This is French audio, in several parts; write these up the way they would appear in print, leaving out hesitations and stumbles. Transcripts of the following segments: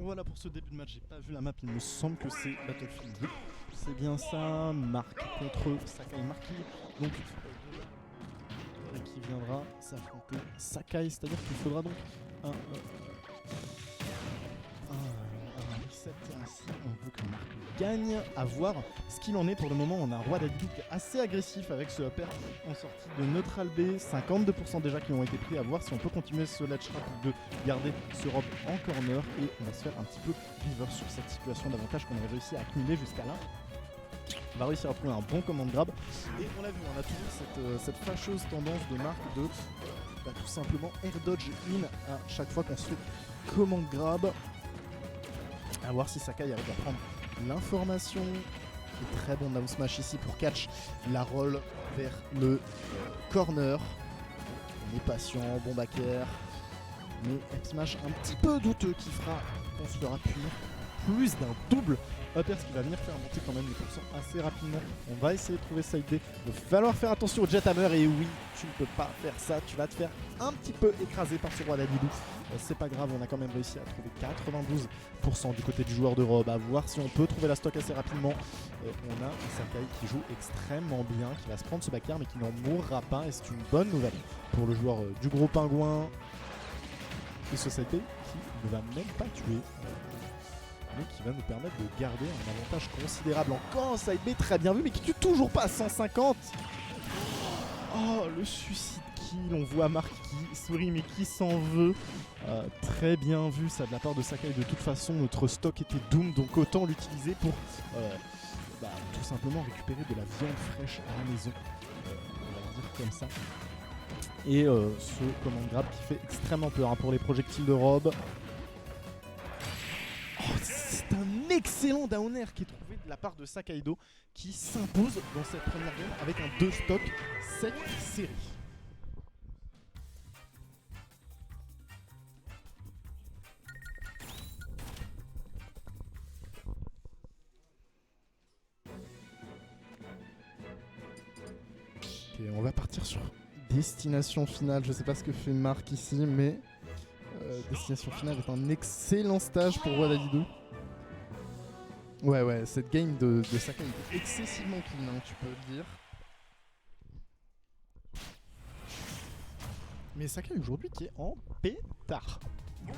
Alors voilà pour ce début de match, j'ai pas vu la map, il me semble que c'est Battlefield 2. C'est bien ça, Marc contre Sakai. Marc donc qui viendra s'affronter Sakai, c'est-à-dire qu'il faudra donc un reset ainsi. On veut que Marc gagne. À voir ce qu'il en est pour le moment. On a un roi d'Adidou qui est assez agressif avec ce upper en sortie de neutral B. 52% déjà qui ont été pris. À voir si on peut continuer ce ledge trap de garder ce rob en corner. Et on va se faire un petit peu river sur cette situation d'avantage qu'on avait réussi à accumuler jusqu'à là. On va réussir à trouver un bon command grab. Et on l'a vu, on a toujours cette fâcheuse tendance de Marc de tout simplement air dodge in à chaque fois qu'on se fait command grab. À voir si Sakai arrive à prendre l'information. Très bon down smash ici pour catch la roll vers le corner. On est patient, bon back air. Mais up smash un petit peu douteux qui fera qu'on se fera punir plus d'un double upper, ce qui va venir faire monter quand même les pourcents assez rapidement. On va essayer de trouver side B. Il va falloir faire attention au jet hammer. Et oui, tu ne peux pas faire ça. Tu vas te faire un petit peu écraser par ce roi d'Adidou. C'est pas grave, on a quand même réussi à trouver 92% du côté du joueur de Rob. À voir si on peut trouver la stock assez rapidement. On a un Sakai qui joue extrêmement bien, qui va se prendre ce back air mais qui n'en mourra pas. Et c'est une bonne nouvelle pour le joueur du gros pingouin. Et ce side B qui ne va même pas tuer. Mais qui va nous permettre de garder un avantage considérable. Encore un side B très bien vu, mais qui tue toujours pas à 150. Oh, le suicide kill. On voit Marc qui sourit, mais qui s'en veut. Très bien vu ça de la part de Sakai. De toute façon, notre stock était doom, donc autant l'utiliser pour tout simplement récupérer de la viande fraîche à la maison. On va le dire comme ça. Et ce command grab qui fait extrêmement peur pour les projectiles de Rob. Oh, c'est un excellent down air qui est trouvé de la part de Sakaido qui s'impose dans cette première game avec un 2 stock 7 série. Ok, on va partir sur destination finale. Je sais pas ce que fait Marc ici, mais destination finale est un excellent stage pour Roi d'Adidou. Ouais, cette game de Sakai est excessivement clean, hein, tu peux le dire. Mais Sakai aujourd'hui qui est en pétard. Ok,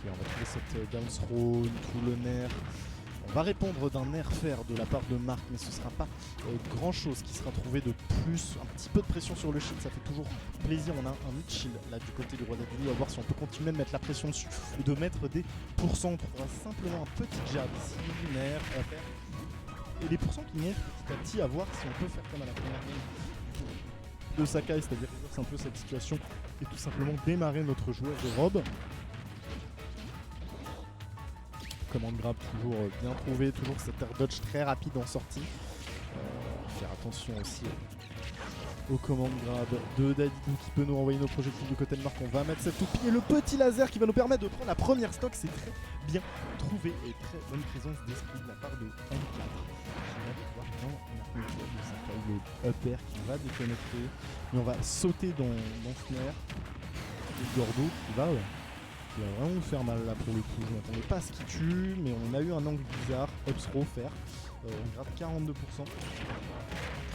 on va trouver cette down throw, tout le nerf. On va répondre d'un air faire de la part de Marc, mais ce ne sera pas grand chose qui sera trouvé de plus. Un petit peu de pression sur le shield, ça fait toujours plaisir. On a un mid shield là du côté du roi d'Adidou, à voir si on peut continuer de mettre la pression dessus ou de mettre des pourcents. On trouvera simplement un petit jab ici, nerf, upper. Et les pourcents qui nerfent petit à petit, à voir si on peut faire comme à la première game de Sakai, c'est-à-dire reverse un peu cette situation et tout simplement démarrer notre joueur de Rob. Command grab toujours bien trouvé, toujours cet air dodge très rapide en sortie. Faire attention aussi au command grab de Dadidou qui peut nous envoyer nos projectiles du côté de Marc. On va mettre cette toupie et le petit laser qui va nous permettre de prendre la première stock. C'est très bien trouvé et très bonne présence d'esprit de la part de M4. On va pouvoir dans la Sakai, le upper qui va déconnecter. Et on va sauter dans Snare. Et Gordo qui va vraiment nous faire mal là pour le coup. Je m'attendais pas à ce qu'il tue, mais on a eu un angle bizarre. Up throw faire. On gratte 42%.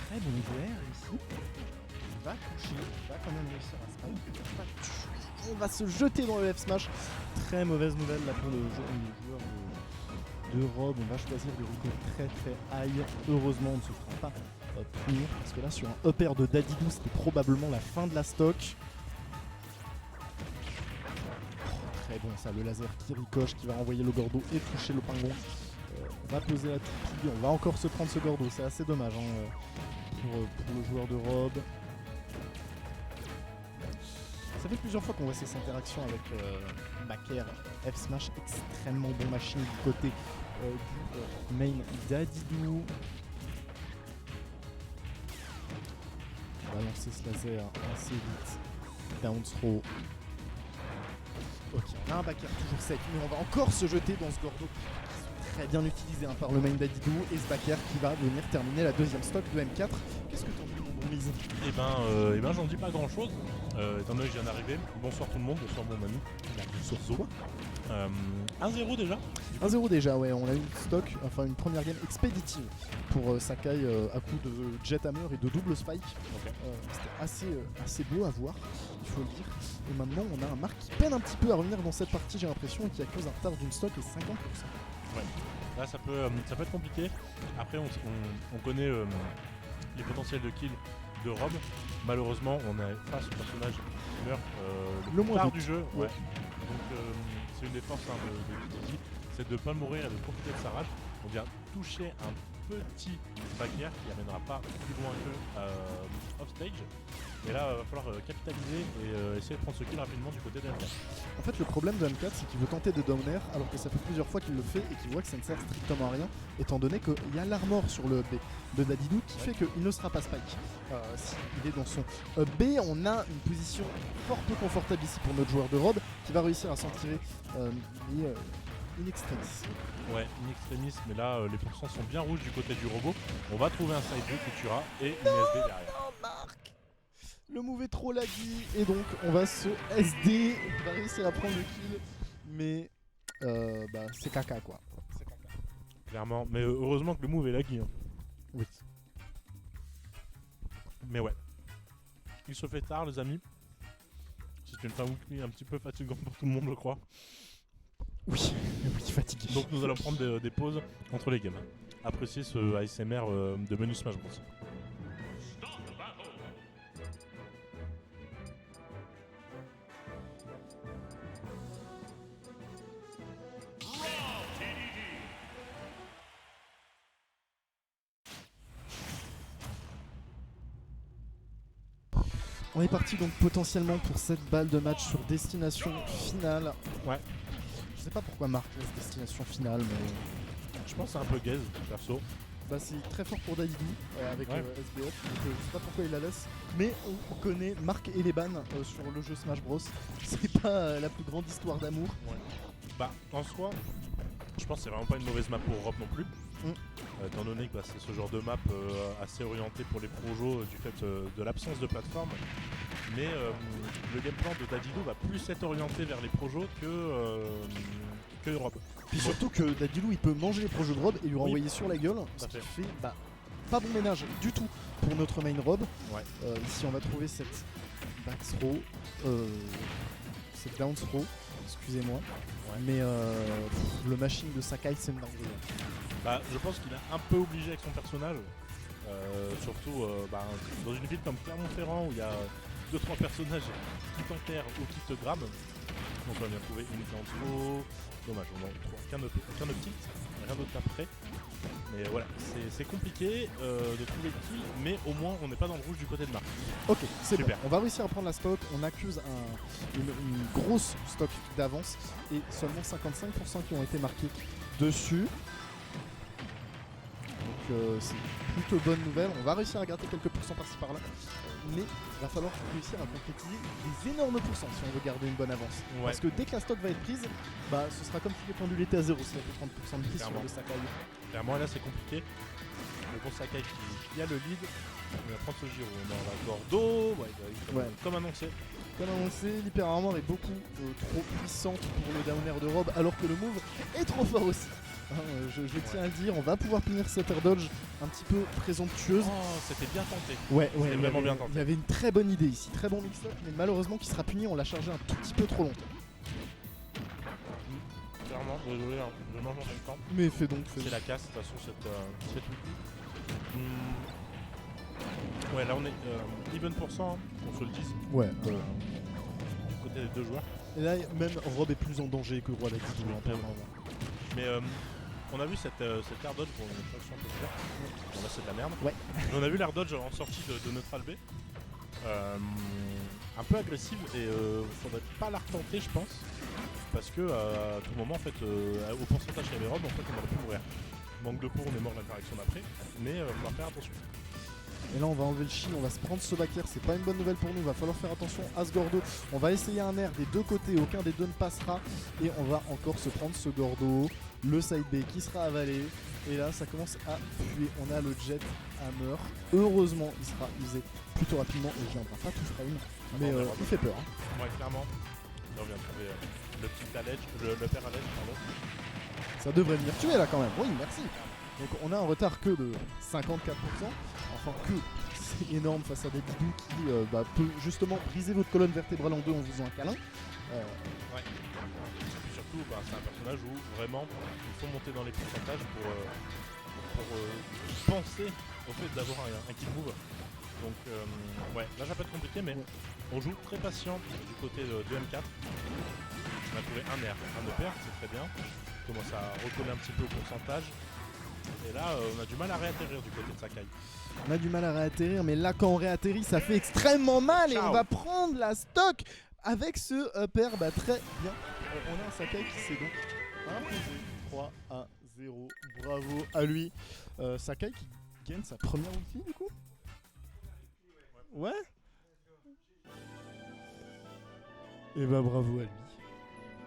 Très bon VR ici. Il va toucher, il va quand même réussir à se on va se jeter dans le F smash. Très mauvaise nouvelle là pour le joueur de Rob. On va choisir de recall très high. Heureusement on ne se fera pas punir parce que là sur un upper de Dadidou c'était probablement la fin de la stock. Très bon ça, le laser qui ricoche, qui va envoyer le Gordo et toucher le pingouin. On va poser la toupie, on va encore se prendre ce Gordo, c'est assez dommage pour le joueur de Rob. Ça fait plusieurs fois qu'on voit ces interactions avec Backer, F Smash, extrêmement bon machine du côté du main d'Adidou. On va lancer ce laser assez vite. Down throw. Ok, on a un backer toujours sec, mais on va encore se jeter dans ce Gordo. Très bien utilisé par le main d'Adidou et ce backer qui va venir terminer la deuxième stock de M4. Qu'est-ce que t'en dis, mon mise. Et ben j'en dis pas grand chose, étant donné que je viens d'arriver. Bonsoir tout le monde, bonsoir mon ami. Bonsoir toi. 1-0 déjà. 1-0 déjà, ouais, on a eu une première game expéditive pour Sakai à coup de Jet Hammer et de double spike. Ok. C'était assez beau à voir, il faut le dire. Et maintenant, on a un Marc qui peine un petit peu à revenir dans cette partie, j'ai l'impression, et qui accuse un retard d'une stock et 50%. Ouais. Là, ça peut être compliqué. Après, on connaît les potentiels de kill de Rob. Malheureusement, on est face au personnage qui meurt le plus tard du jeu. Ouais. Donc, c'est une des forces de Titi, c'est de ne pas mourir et de profiter de sa rage. On vient toucher un petit barrière qui amènera pas plus loin que off stage. Et là, il va falloir capitaliser et essayer de prendre ce kill rapidement du côté d'M4. En fait, le problème de M4, c'est qu'il veut tenter de down air alors que ça fait plusieurs fois qu'il le fait et qu'il voit que ça ne sert strictement à rien, étant donné qu'il y a l'armor sur le B de Dadidou qui fait qu'il ne sera pas spike. S'il est dans son B, on a une position fort peu confortable ici pour notre joueur de Rob qui va réussir à s'en tirer in extremis. Ouais, in extremis, mais là, les pourcents sont bien rouges du côté du robot. On va trouver un side B qui tuera et une SD derrière. Non, Marc, le move est trop laggy et donc on va se SD, on va réussir à prendre le kill, mais c'est caca quoi. C'est caca. Clairement, mais heureusement que le move est laggy. Hein. Oui. Mais ouais. Il se fait tard les amis. C'est une fin weekly un petit peu fatigante pour tout le monde je crois. Oui, fatigué. Donc nous allons prendre des pauses entre les games. Appréciez ce ASMR de menu Smash Bros. On est parti donc potentiellement pour cette balle de match sur destination finale. Ouais. Je sais pas pourquoi Marc laisse destination finale, mais Je pense que c'est un peu gaze, perso. bah, c'est très fort pour Dadidou avec Ouais. SBF. Donc, je sais pas pourquoi il la laisse, mais on connaît Marc et les bans sur le jeu Smash Bros. C'est pas la plus grande histoire d'amour. Ouais. Bah, en soi, je pense que c'est vraiment pas une mauvaise map pour Rob non plus. Étant donné que c'est ce genre de map assez orienté pour les projos du fait de l'absence de plateforme. Mais le game plan de Dadidou va plus être orienté vers les projos que Rob. Puis surtout que Dadilou il peut manger les projets de Rob et lui renvoyer Oui. sur la gueule, ce qui fait pas bon ménage du tout pour notre main Rob. Ouais. Ici on va trouver cette back throw, cette down throw, excusez-moi. Ouais. Mais le machine de Sakai c'est une dinguerie. Bah, je pense qu'il est un peu obligé avec son personnage. Surtout dans une ville comme Clermont-Ferrand où il y a 2-3 personnages qui t'enterrent ou qui te grabent. Donc on vient trouver une info. Dommage, on en trouve aucun optique, rien d'autre après. Mais voilà, c'est compliqué de trouver le kill, mais au moins on n'est pas dans le rouge du côté de Marc. Ok, c'est bon. Super. On va réussir à prendre la stock. On accuse une grosse stock d'avance et seulement 55% qui ont été marqués dessus. Donc c'est plutôt bonne nouvelle. On va réussir à gratter quelques pourcents par-ci par-là. Mais il va falloir réussir à concrétiser des énormes pourcents si on veut garder une bonne avance. Ouais. Parce que dès que la stock va être prise, ce sera comme si les pendules étaient à zéro. Si elle fait 30% de prise sur Clairement. le Sakai. Clairement là c'est compliqué. Le bon Sakai qui a le lead. On va prendre ce giro. On va Gordo. Ouais. Comme annoncé. Comme annoncé, l'hyper armor est beaucoup trop puissante pour le down air de Rob alors que le move est trop fort aussi. Je tiens à le dire, on va pouvoir punir cette air dodge un petit peu présomptueuse. Oh, c'était bien tenté. Ouais, c'était vraiment bien tenté. Il y avait une très bonne idée ici, très bon mix-up, mais malheureusement qui sera puni, on l'a chargé un tout petit peu trop longtemps. Clairement, désolé, hein, je mange en même temps. Mais fais donc. C'est la casse, de toute façon, cette week. Ouais, là on est even pourcent, hein, qu'on se le dise. Ouais. Du côté des deux joueurs. Et là, même Rob est plus en danger que Roi Dadidou. Mais on a vu cette air dodge pour une fonction un peu claire. Bon là c'est de la merde. Ouais. Mais on a vu l'air dodge en sortie de neutral B. Un peu agressive et faudrait pas la retenter je pense. Parce que à tout moment en fait au pourcentage qu'il y avait Rob en fait on aurait pu mourir. Manque de peau, on est mort de l'interaction d'après. Mais on va faire attention. Et là on va enlever le shield, on va se prendre ce back air, c'est pas une bonne nouvelle pour nous, il va falloir faire attention à ce Gordo. On va essayer un air des deux côtés, aucun des deux ne passera. Et on va encore se prendre ce Gordo, le side B qui sera avalé. Et là, ça commence à fluer. On a le Jet Hammer. Heureusement, il sera usé plutôt rapidement et il viendra pas tout frame. Mais il fait peur. Hein. Ouais, clairement. Là, on vient de trouver le petit allège, le père allège, pardon. Ça devrait venir tuer là quand même. Oui, merci. Donc on a un retard que de 54%. Enfin que, c'est énorme face à des bidous qui peut justement briser votre colonne vertébrale en deux en vous faisant un câlin. Ouais. Et surtout, c'est un personnage où vraiment il faut monter dans les pourcentages pour penser au fait d'avoir un kill move. Donc ouais, là ça peut être compliqué, mais on joue très patient du côté de M4. On a trouvé un air, un EPR, c'est très bien. On commence à recoller un petit peu au pourcentage. Et là, on a du mal à réatterrir du côté de Sakai. On a du mal à réatterrir, mais là quand on réatterrit, ça fait extrêmement mal. Ciao. Et on va prendre la stock avec ce upper. Très bien. On a un Sakai qui s'est donc imposé 3-0. Bravo à lui. Sakai qui gagne sa première ulti du coup. Ouais. Et bravo à lui.